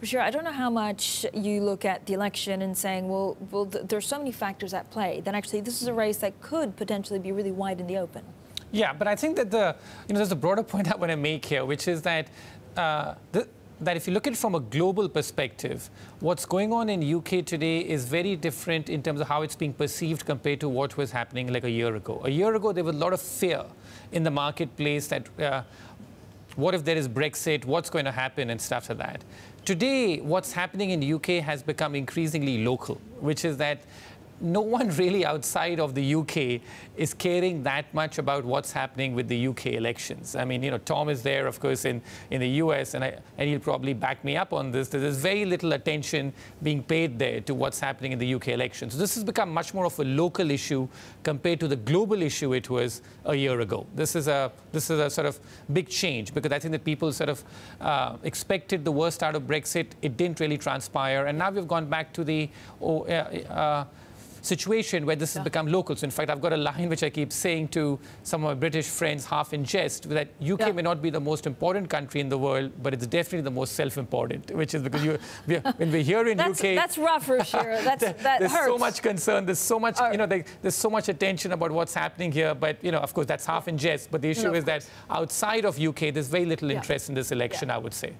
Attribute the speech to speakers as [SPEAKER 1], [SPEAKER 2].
[SPEAKER 1] Ruchir, I don't know how much you look at the election and saying, well, there's so many factors at play that actually this is a race that could potentially be really wide in the open.
[SPEAKER 2] Yeah, but I think that there's a broader point I want to make here, which is that that if you look at it from a global perspective, what's going on in UK today is very different in terms of how it's being perceived compared to what was happening like a year ago. A year ago, there was a lot of fear in the marketplace that what if there is Brexit, what's going to happen and stuff like that. Today, what's happening in the UK has become increasingly local, which is that no one really outside of the UK is caring that much about what's happening with the UK elections. I mean, you know, Tom is there, of course, in the US, and he'll probably back me up on this. There's very little attention being paid there to what's happening in the UK elections. So this has become much more of a local issue compared to the global issue it was a year ago. This is a sort of big change, because I think that people sort of expected the worst out of Brexit. It didn't really transpire, and now we've gone back to the situation where this has become local. So in fact, I've got a line which I keep saying to some of my British friends, half in jest, that UK may not be the most important country in the world, but it's definitely the most self-important, which is because when we're here in UK...
[SPEAKER 1] That's rough, Ruchir. That
[SPEAKER 2] there's
[SPEAKER 1] hurts.
[SPEAKER 2] so much concern, there's so much, you know, there's so much attention about what's happening here, but, you know, of course, that's half in jest, but the issue is that outside of UK, there's very little interest in this election, I would say.